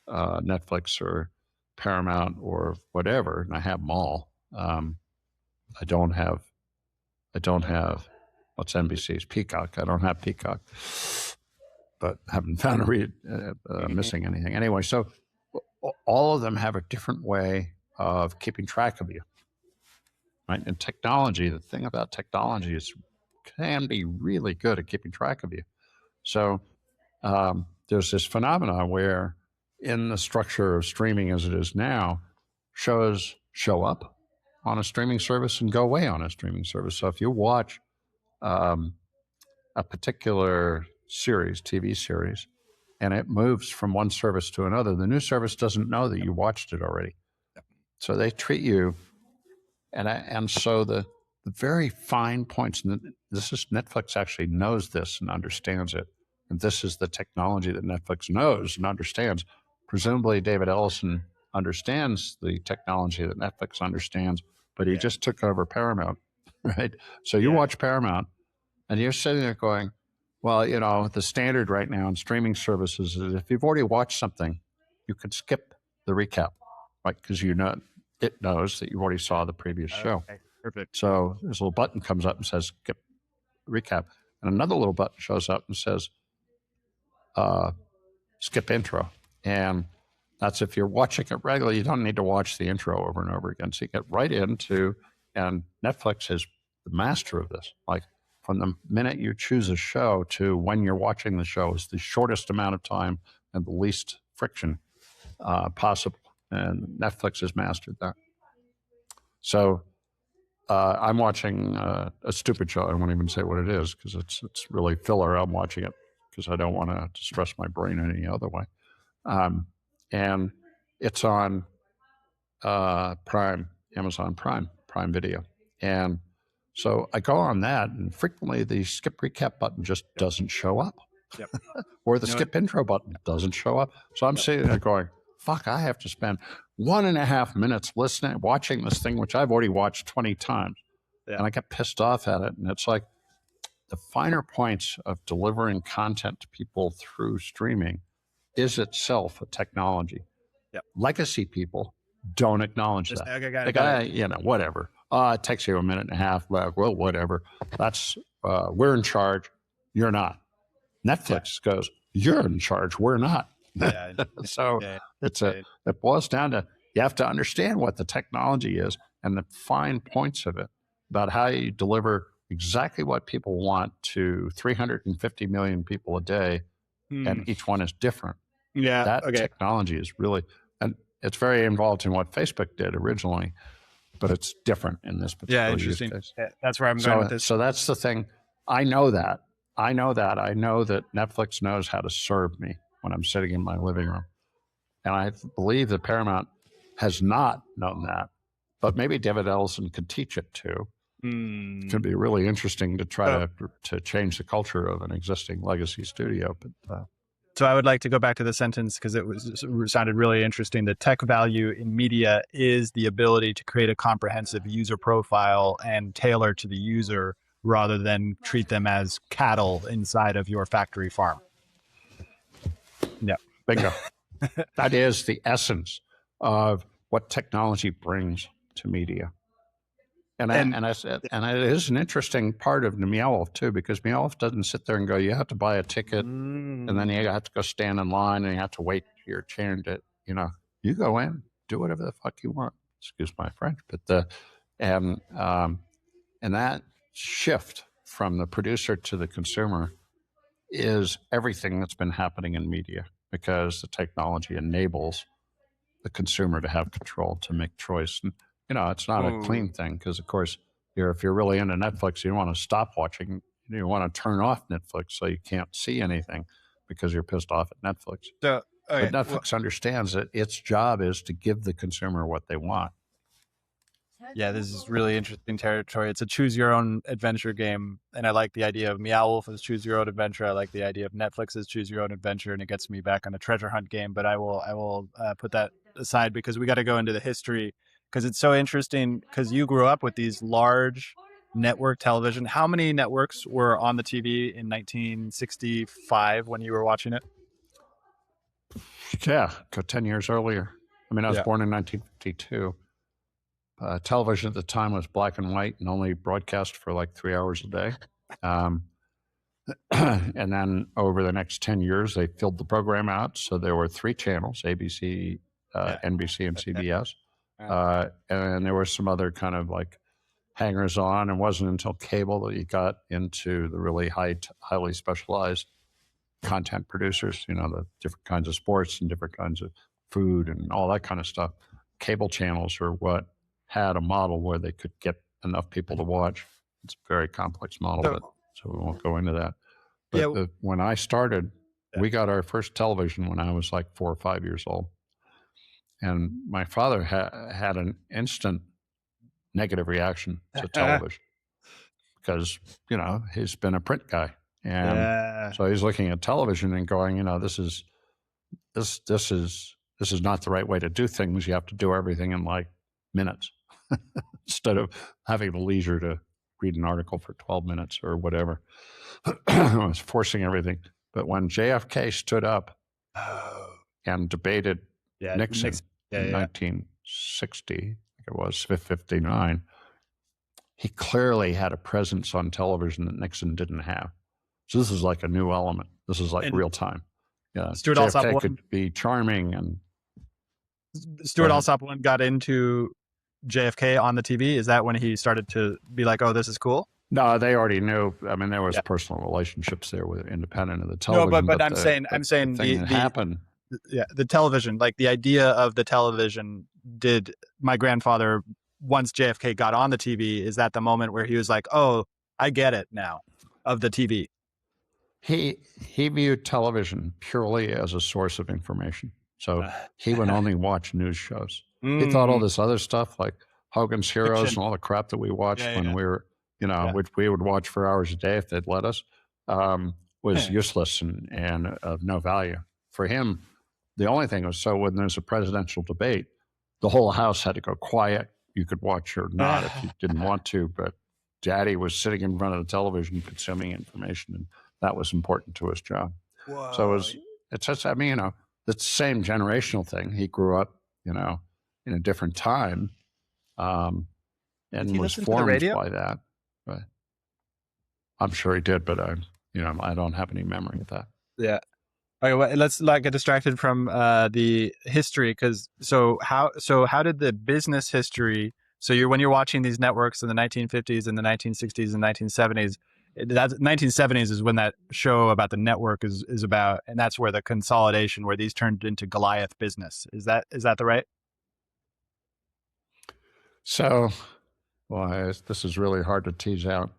Netflix or Paramount or whatever, and I have them all. I don't have what's NBC's Peacock. I don't have Peacock, but haven't found missing anything. Anyway, so all of them have a different way of keeping track of you, right? And technology, the thing about technology is can be really good at keeping track of you. So there's this phenomenon where in the structure of streaming as it is now, shows show up on a streaming service and go away on a streaming service. So if you watch a particular series, TV series, and it moves from one service to another, the new service doesn't know that you watched it already. So they treat you, and so the very fine points, and this is, Netflix actually knows this and understands it. And this is the technology that Netflix knows and understands. Presumably David Ellison understands the technology that Netflix understands, but he just took over Paramount, right? So you watch Paramount and you're sitting there going, well, the standard right now in streaming services is if you've already watched something, you can skip the recap, right? Because it knows that you already saw the previous show.
Okay, perfect.
So this little button comes up and says skip recap, and another little button shows up and says skip intro. And that's if you're watching it regularly, you don't need to watch the intro over and over again. So you get right into, and Netflix is the master of this. Like from the minute you choose a show to when you're watching the show is the shortest amount of time and the least friction possible. And Netflix has mastered that. So I'm watching a stupid show. I won't even say what it is because it's really filler. I'm watching it because I don't want to stress my brain any other way. And it's on Prime, Amazon Prime Video. And so I go on that, and frequently the skip recap button just doesn't show up.
Yep.
Or the skip intro button doesn't show up. So I'm sitting there going, fuck, I have to spend 1.5 minutes watching this thing, which I've already watched 20 times. Yeah. And I get pissed off at it. And it's like the finer points of delivering content to people through streaming is itself a technology.
Yep.
Legacy people don't acknowledge that. The guy, whatever. It takes you 1.5 minutes. Well, whatever. That's we're in charge. You're not. Netflix goes, you're in charge, we're not.
Yeah.
So it boils down to, you have to understand what the technology is and the fine points of it about how you deliver exactly what people want to 350 million people a day, and each one is different.
Yeah.
That technology is really, and it's very involved in what Facebook did originally, but it's different in this particular use case.
Yeah, that's where I'm going with this.
So that's the thing. I know that. I know that Netflix knows how to serve me when I'm sitting in my living room. And I believe that Paramount has not known that, but maybe David Ellison could teach it too. It could be really interesting to try to change the culture of an existing legacy studio. But
so I would like to go back to the sentence because it sounded really interesting. The tech value in media is the ability to create a comprehensive user profile and tailor to the user rather than treat them as cattle inside of your factory farm. Yeah.
Bingo. That is the essence of what technology brings to media. And it is an interesting part of the Meow Wolf too, because Meow Wolf doesn't sit there and go, you have to buy a ticket and then you have to go stand in line and you have to wait for your turn to, you go in, do whatever the fuck you want. Excuse my French, but and that shift from the producer to the consumer is everything that's been happening in media, because the technology enables the consumer to have control, to make choice. And, it's not a clean thing because, of course, if you're really into Netflix, you don't want to stop watching. You want to turn off Netflix so you can't see anything because you're pissed off at Netflix.
So,
but Netflix understands that its job is to give the consumer what they want.
Yeah, this is really interesting territory. It's a choose your own adventure game. And I like the idea of Meow Wolf as choose your own adventure. I like the idea of Netflix as choose your own adventure. And it gets me back on a treasure hunt game. But I will put that aside because we got to go into the history, because it's so interesting, because you grew up with these large network television. How many networks were on the TV in 1965 when you were watching it?
Yeah, 10 years earlier. I mean, I was born in 1952. Television at the time was black and white and only broadcast for like 3 hours a day. And then over the next 10 years, they filled the program out. So there were 3 channels, ABC, NBC, and CBS. And there were some other kind of like hangers on. It wasn't until cable that you got into the really highly specialized content producers, the different kinds of sports and different kinds of food and all that kind of stuff. Cable channels are what had a model where they could get enough people to watch. It's a very complex model, so we won't go into that. But when I started, we got our first television when I was like 4 or 5 years old. And my father had an instant negative reaction to television because, he's been a print guy. And so he's looking at television and going, this is not the right way to do things. You have to do everything in like minutes instead of having the leisure to read an article for 12 minutes or whatever. I was forcing everything. But when JFK stood up and debated Nixon in 1960, I think it was 59, he clearly had a presence on television that Nixon didn't have. So this is like a new element. This is like real time. Yeah,
Stewart
JFK
Alsop
could be charming, and
Stewart Alsop got into JFK on the TV. Is that when he started to be like, "Oh, this is cool"?
No, they already knew. I mean, there was personal relationships there with independent of the television.
No, but I'm saying the
happened.
Yeah, the television, like the idea of the television. Did my grandfather, once JFK got on the TV, is that the moment where he was like, "Oh, I get it now," of the TV?
He viewed television purely as a source of information. So he would only watch news shows. He thought all this other stuff like Hogan's Heroes and all the crap that we watched when we were, which we would watch for hours a day if they'd let us, was useless and of no value. For him, the only thing was, so when there's a presidential debate, the whole house had to go quiet. You could watch or not if you didn't want to, but Daddy was sitting in front of the television consuming information, and that was important to his job. Whoa. So it's just, I mean, it's the same generational thing. He grew up, in a different time, and was formed by that. But I'm sure he did, but I don't have any memory of that.
Yeah. Okay, well, let's not get distracted from the history, because how did the business history? So when you're watching these networks in the 1950s and the 1960s and 1970s, that 1970s is when that show about the network is about, and that's where the consolidation, where these turned into Goliath business. Is that the right?
So, well, this is really hard to tease out.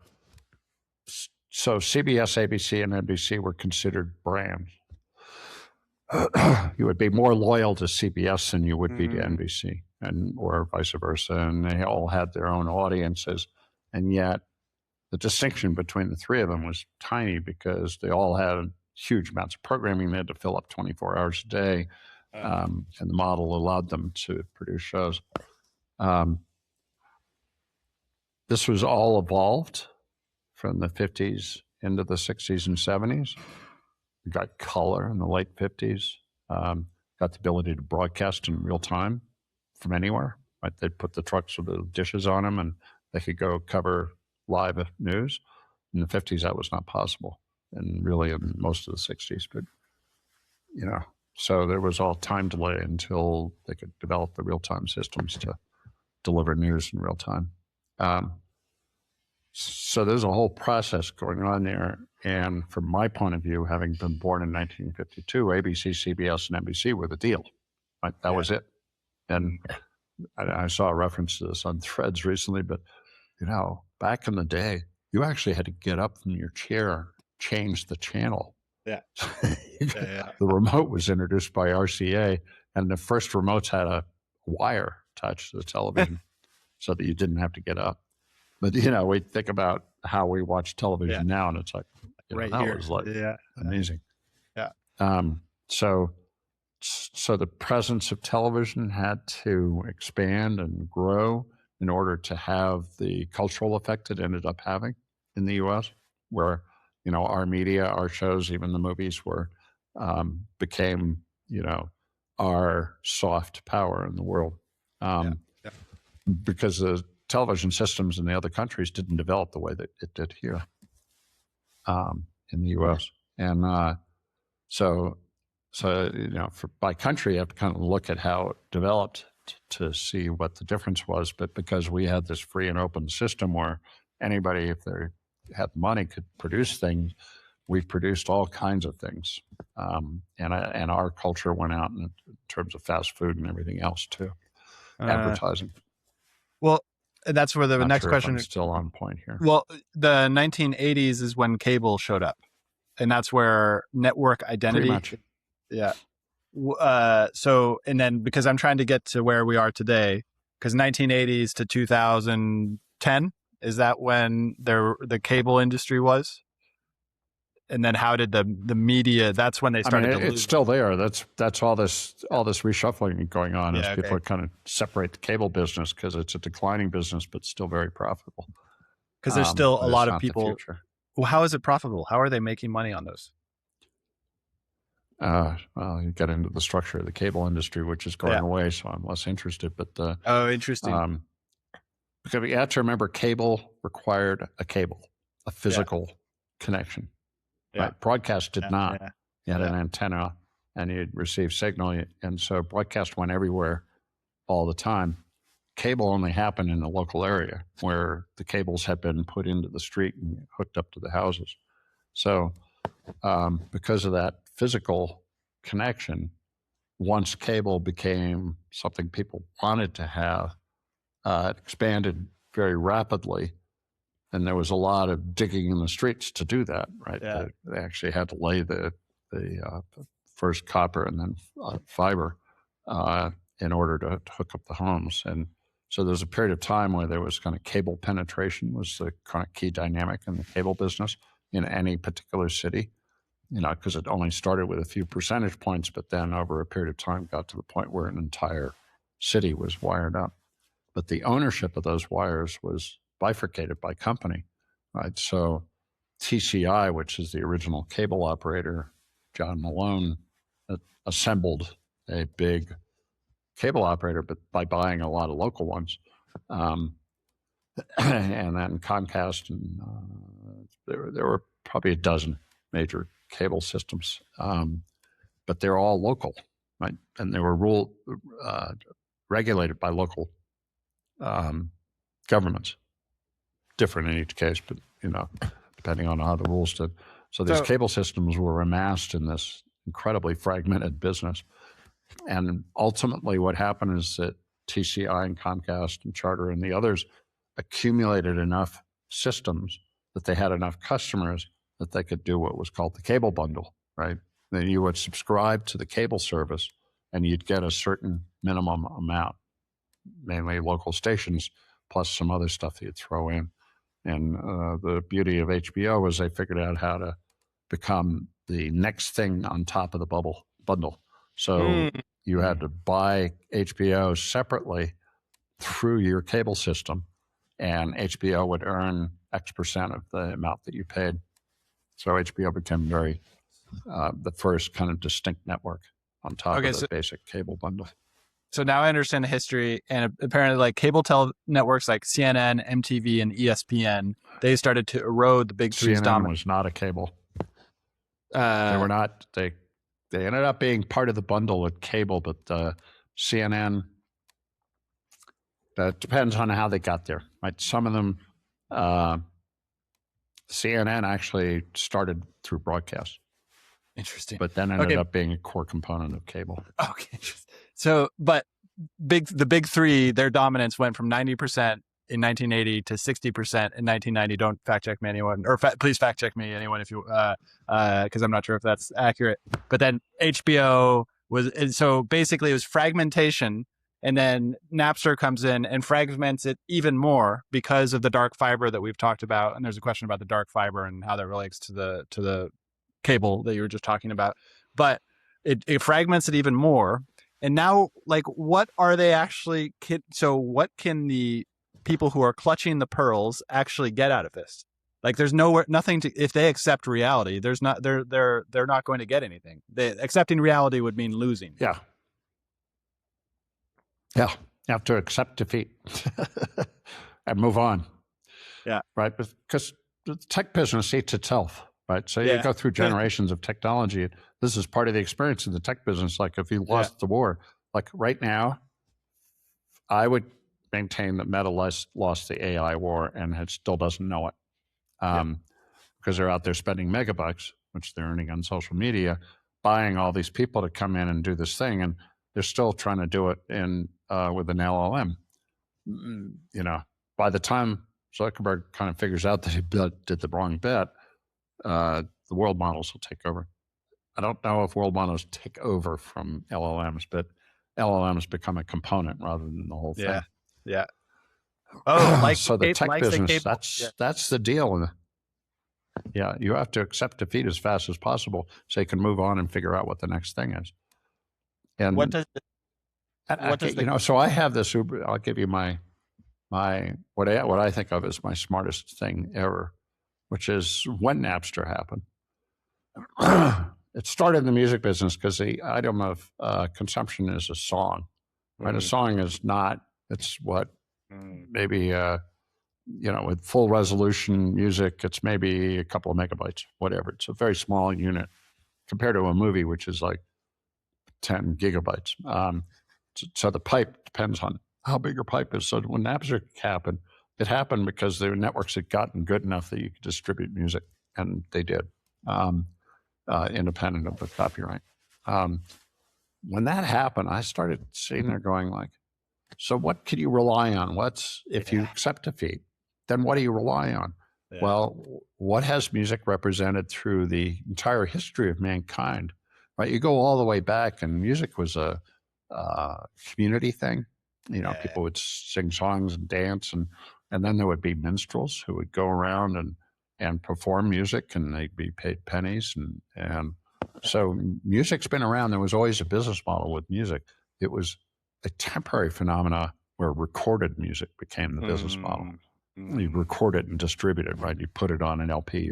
So CBS, ABC, and NBC were considered brands. You would be more loyal to CBS than you would be to NBC, or vice versa, and they all had their own audiences, and yet the distinction between the three of them was tiny because they all had huge amounts of programming. They had to fill up 24 hours a day, and the model allowed them to produce shows. This was all evolved from the 50s into the 60s and 70s. We got color in the late 50s, got the ability to broadcast in real time from anywhere. Right? They'd put the trucks with the dishes on them and they could go cover live news. In the 50s, that was not possible, and really in most of the 60s. But, so there was all time delay until they could develop the real-time systems to deliver news in real time. So there's a whole process going on there. And from my point of view, having been born in 1952, ABC, CBS, and NBC were the deal. Right? That was it. And I saw a reference to this on Threads recently, but, back in the day, you actually had to get up from your chair, change the channel.
Yeah.
The remote was introduced by RCA, and the first remotes had a wire attached to the television so that you didn't have to get up. But, we think about how we watch television now, and it's like,
right
that
here.
was like amazing.
Yeah.
So the presence of television had to expand and grow in order to have the cultural effect it ended up having in the U.S., where, our media, our shows, even the movies became, our soft power in the world. Because the television systems in the other countries didn't develop the way that it did here in the U.S. And by country, you have to kind of look at how it developed to see what the difference was. But because we had this free and open system where anybody, if they had money, could produce things, we produced all kinds of things. And our culture went out in terms of fast food and everything else too, advertising.
Well, that's where the
Not
next
sure
question
is still on point here.
Well, the 1980s is when cable showed up, and that's where network identity.
Pretty much.
Yeah. So, and then because I'm trying to get to where we are today, because 1980s to 2010, is that when the cable industry was? And then how did the media? That's when they started.
It's still there. That's all this reshuffling going on as people kind of separate the cable business because it's a declining business, but still very profitable.
Because there's still a lot of people. Well, how is it profitable? How are they making money on those?
Well, you get into the structure of the cable industry, which is going away, so I'm less interested. But
interesting.
Because you have to remember, cable required a physical connection.
Yeah.
Right? Broadcast did not.
Yeah.
You had an antenna, and you'd receive signal, and so broadcast went everywhere, all the time. Cable only happened in the local area where the cables had been put into the street and hooked up to the houses. So, because of that physical connection, once cable became something people wanted to have, it expanded very rapidly. And there was a lot of digging in the streets to do that, right?
Yeah.
They actually had to lay the first copper and then fiber in order to hook up the homes. And so there's a period of time where there was kind of cable penetration was the kind of key dynamic in the cable business in any particular city, because it only started with a few percentage points, but then over a period of time got to the point where an entire city was wired up. But the ownership of those wires was bifurcated by company, right? So TCI, which is the original cable operator, John Malone, assembled a big cable operator, but by buying a lot of local ones. And then Comcast, and there were probably a dozen major cable systems, but they're all local, right? And they were regulated by local governments, different in each case, but depending on how the rules did. So these cable systems were amassed in this incredibly fragmented business. And ultimately what happened is that TCI and Comcast and Charter and the others accumulated enough systems that they had enough customers that they could do what was called the cable bundle, right? Then you would subscribe to the cable service and you'd get a certain minimum amount, mainly local stations, plus some other stuff that you'd throw in. And the beauty of HBO was they figured out how to become the next thing on top of the bundle. So you had to buy HBO separately through your cable system, and HBO would earn X percent of the amount that you paid. So HBO became the first kind of distinct network on top of the basic cable bundle.
So now I understand the history, and apparently like cable networks like CNN, MTV, and ESPN, they started to erode the big three's dominance.
CNN was not a cable. They were not. They ended up being part of the bundle with cable, but CNN, that depends on how they got there. Right? Some of them, CNN actually started through broadcast.
Interesting.
But then ended up being a core component of cable.
Okay. So, but the big three, their dominance went from 90% in 1980 to 60% in 1990. Don't fact check me, anyone, or please fact check me, anyone, if you, because I'm not sure if that's accurate. But then HBO so basically it was fragmentation, and then Napster comes in and fragments it even more because of the dark fiber that we've talked about. And there's a question about the dark fiber and how that relates to the cable that you were just talking about. But it fragments it even more. And now, like, what are they actually? So, what can the people who are clutching the pearls actually get out of this? Like, there's nothing to. If they accept reality, they're not going to get anything. Accepting reality would mean losing.
Yeah. You have to accept defeat and move on.
Yeah.
Right, because the tech business eats itself. Right, so you go through generations of technology. This is part of the experience in the tech business. Like if you lost the war, like right now, I would maintain that Meta lost the AI war and still doesn't know it, because they're out there spending megabucks, which they're earning on social media, buying all these people to come in and do this thing, and they're still trying to do it with an LLM. By the time Zuckerberg kind of figures out that he did the wrong bet, the world models will take over. I don't know if world models take over from LLMs, but LLMs become a component rather than the whole thing.
Yeah. Oh,
so the tech business, that's the deal. Yeah, you have to accept defeat as fast as possible so you can move on and figure out what the next thing is. And so I have this Uber. I'll give you my what I think of as my smartest thing ever, which is when Napster happened. It started in the music business because the item of consumption is a song. Right? A song is not. It's what maybe with full resolution music, it's maybe a couple of megabytes, whatever. It's a very small unit compared to a movie, which is like 10 gigabytes. So the pipe depends on how big your pipe is. So when Napster happened, it happened because the networks had gotten good enough that you could distribute music, and they did, independent of the copyright. When that happened, I started sitting there going like, so what could you rely on? If you accept defeat, then what do you rely on? Yeah. Well, what has music represented through the entire history of mankind? Right? You go all the way back, and music was a community thing. People would sing songs and dance, and then there would be minstrels who would go around and perform music, and they'd be paid pennies. And so music's been around. There was always a business model with music. It was a temporary phenomena where recorded music became the business model. You record it and distribute it, right? You put it on an LP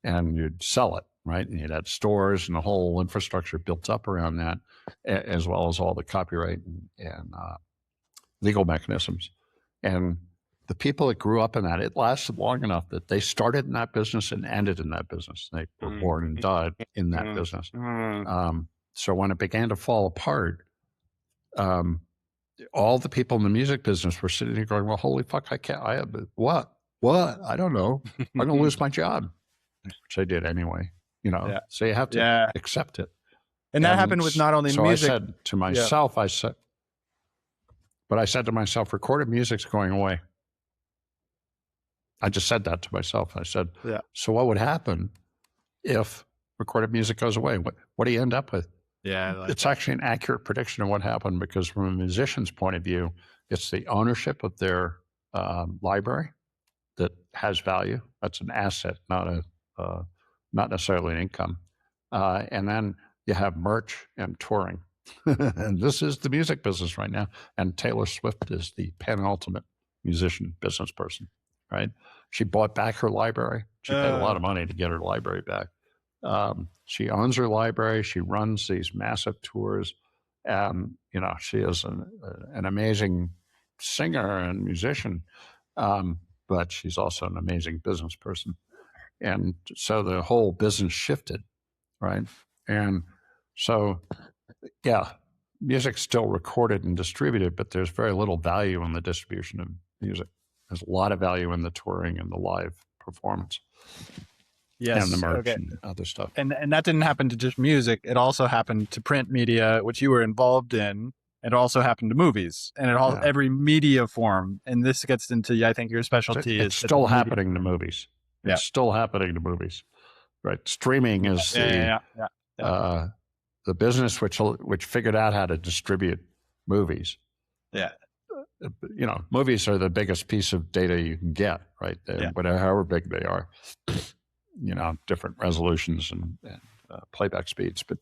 and you'd sell it, right? And you'd have stores and the whole infrastructure built up around that, as well as all the copyright and legal mechanisms. And the people that grew up in that, it lasted long enough that they started in that business and ended in that business. They were born and died in that business. So when it began to fall apart, all the people in the music business were sitting here going, well, holy fuck, what? I don't know. I'm going to lose my job, which I did anyway, so you have to accept it.
And that happened with not only music.
So I said to myself, I said to myself, recorded music's going away. I just said that to myself. I said, so what would happen if recorded music goes away? What do you end up with? It's actually an accurate prediction of what happened, because from a musician's point of view, it's the ownership of their library that has value. That's an asset, not necessarily an income. And then you have merch and touring. And this is the music business right now. And Taylor Swift is the penultimate musician business person, right? She bought back her library. She paid a lot of money to get her library back. She owns her library. She runs these massive tours. She is an amazing singer and musician, but she's also an amazing business person. And so the whole business shifted, right? And so, music's still recorded and distributed, but there's very little value in the distribution of music. There's a lot of value in the touring and the live performance.
Yes,
and the merch and other stuff.
And that didn't happen to just music. It also happened to print media, which you were involved in. It also happened to movies, and every media form. And this gets into, I think, your specialty.
It's still happening to movies. It's still happening to movies, right? Streaming is the business which figured out how to distribute movies. Movies are the biggest piece of data you can get, right? Whatever, however big they are. Different resolutions and playback speeds. But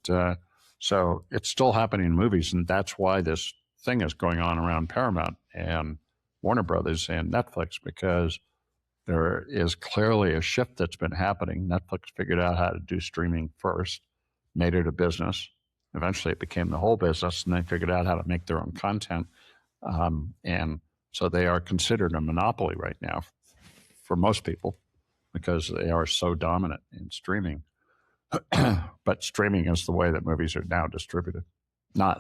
so it's still happening in movies, and that's why this thing is going on around Paramount and Warner Brothers and Netflix, because there is clearly a shift that's been happening. Netflix figured out how to do streaming first, made it a business. Eventually it became the whole business, and they figured out how to make their own content. And so they are considered a monopoly right now for most people, because they are so dominant in streaming. But streaming is the way that movies are now distributed, not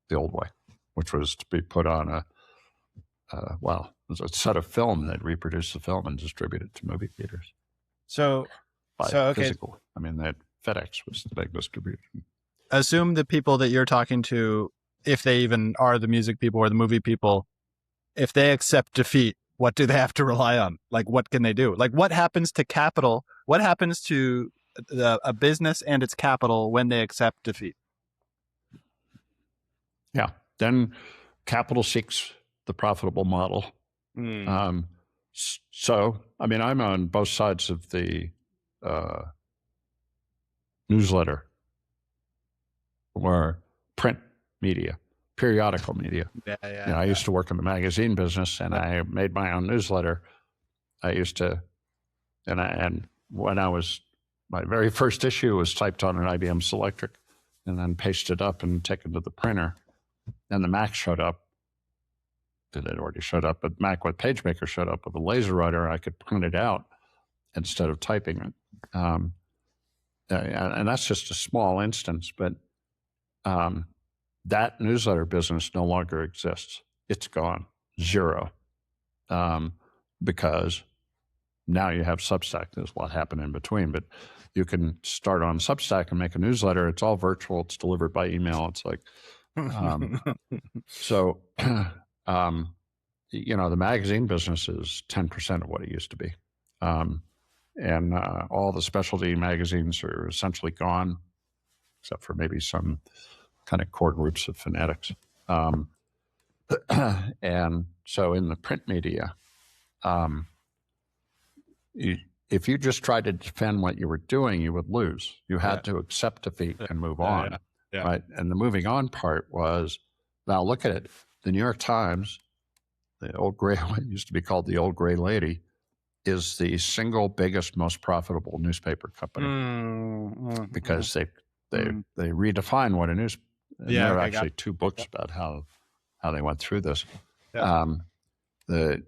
the old way, which was to be put on it was a set of film that reproduced the film and distributed it to movie theaters. Physical. I mean, FedEx was the big distributor.
Assume the people that you're talking to, if they even are the music people or the movie people, if they accept defeat, what do they have to rely on? Like, what can they do? Like, what happens to capital? What happens to a business and its capital when they accept defeat?
Yeah. Then capital seeks the profitable model. So, I mean, I'm on both sides of the newsletter or print media, periodical media. I used to work in the magazine business, and I made my own newsletter. I used to, and when my very first issue was typed on an IBM Selectric and then pasted up and taken to the printer. Then the Mac showed up. It had already showed up, but Mac with PageMaker showed up with a laser writer. I could print it out instead of typing it. And that's just a small instance, but that newsletter business no longer exists. It's gone, zero, because now you have Substack. There's a lot happened in between, but you can start on Substack and make a newsletter. It's all virtual. It's delivered by email. It's like, so, the magazine business is 10% of what it used to be. And all the specialty magazines are essentially gone, except for maybe some kind of core groups of fanatics. And so in the print media, if you just tried to defend what you were doing, you would lose. You had to accept defeat and move on, right? And the moving on part was, now look at it. The New York Times, the old gray, what used to be called the old gray lady, is the single biggest, most profitable newspaper company because they redefine what a news. There are actually two books about how they went through this. The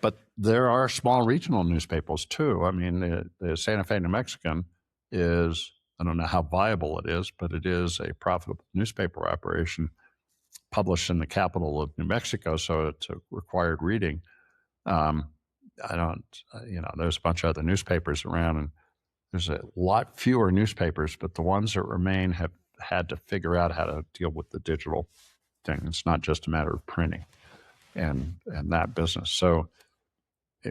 But there are small regional newspapers too. I mean, the Santa Fe New Mexican is, I don't know how viable it is, but it is a profitable newspaper operation published in the capital of New Mexico, so it's a required reading. I don't, there's a bunch of other newspapers around, and there's a lot fewer newspapers, but the ones that remain have had to figure out how to deal with the digital thing. It's not just a matter of printing and that business. So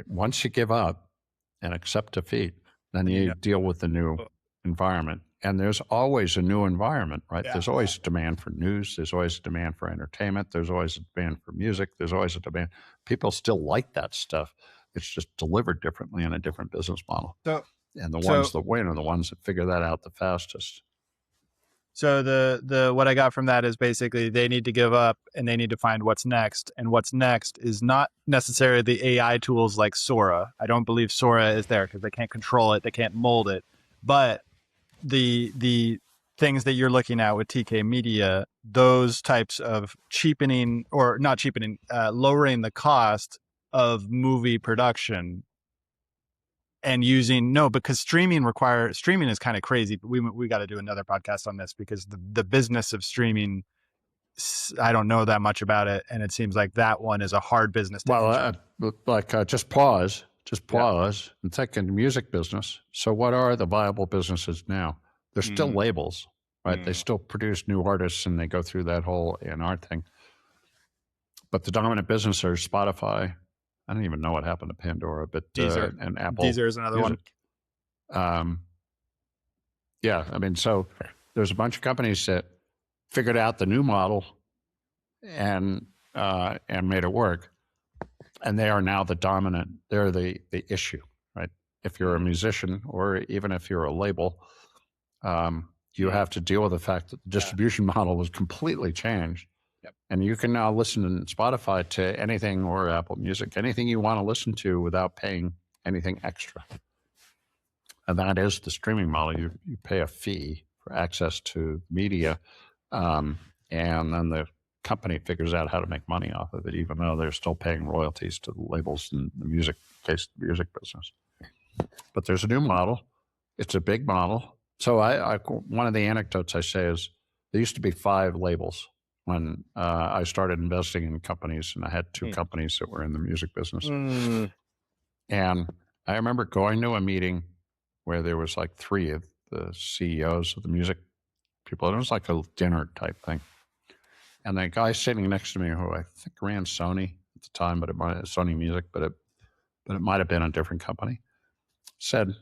once you give up and accept defeat, then you deal with the new environment. And there's always a new environment, right? Yeah. There's always demand for news. There's always demand for entertainment. There's always a demand for music. There's always a demand. People still like that stuff. It's just delivered differently in a different business model. And the ones that win are the ones that figure that out the fastest.
So the what I got from that is basically they need to give up and they need to find what's next. And what's next is not necessarily the AI tools like Sora. I don't believe Sora is there because they can't control it. They can't mold it. But the things that you're looking at with TK Media, those types of cheapening or not cheapening, lowering the cost of movie production and because streaming is kind of crazy, but we got to do another podcast on this because the business of streaming, I don't know that much about it. And it seems like that one is a hard business to
just pause and think in the music business. So what are the viable businesses now? They're still labels, right? They still produce new artists and they go through that whole A&R thing. But the dominant business are Spotify. I don't even know what happened to Pandora, but
Deezer.
And Apple.
Deezer is another one.
So there's a bunch of companies that figured out the new model and made it work. And they are now the dominant, they're the issue, right? If you're a musician or even if you're a label, you have to deal with the fact that the distribution model was completely changed. Yep. And you can now listen on Spotify to anything or Apple Music, anything you want to listen to without paying anything extra. And that is the streaming model. You pay a fee for access to media, and then the company figures out how to make money off of it, even though they're still paying royalties to the labels in the music music business. But there's a new model. It's a big model. So one of the anecdotes I say is there used to be 5 labels when I started investing in companies, and I had 2 companies that were in the music business. And I remember going to a meeting where there was like 3 of the CEOs of the music people. It was like a dinner type thing. And the guy sitting next to me, who I think ran Sony at the time, but it might have Sony Music, but it might have been a different company, said,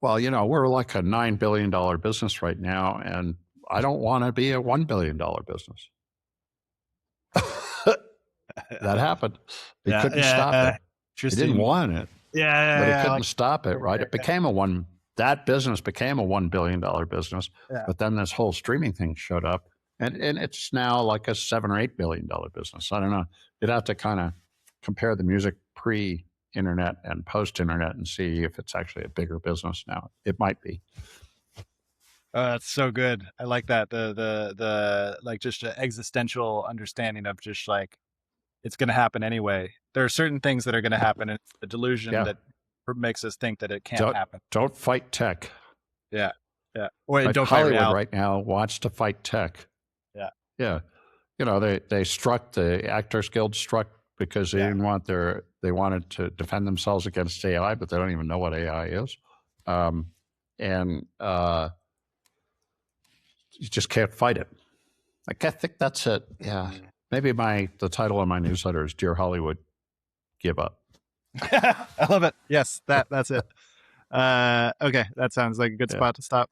well, we're like a $9 billion business right now, and I don't want to be a $1 billion business. That happened. He couldn't stop it. He didn't want it. But he couldn't stop it, right? That business became a $1 billion business, but then this whole streaming thing showed up, and it's now like a $7 or $8 billion business. I don't know. You'd have to kind of compare the music pre-internet and post-internet and see if it's actually a bigger business now. It might be.
That's so good. I like that. The like just an existential understanding of just like it's going to happen anyway. There are certain things that are going to happen, and the delusion that makes us think that it can't happen.
Don't fight tech.
Yeah. Or don't fight
Hollywood
reality.
right now wants to fight tech.
Yeah.
They struck, the Actors Guild struck because they didn't want they wanted to defend themselves against AI, but they don't even know what AI is. You just can't fight it. I think that's it. Yeah. Maybe the title of my newsletter is Dear Hollywood, Give Up.
I love it. Yes, that's it. Okay, that sounds like a good spot to stop.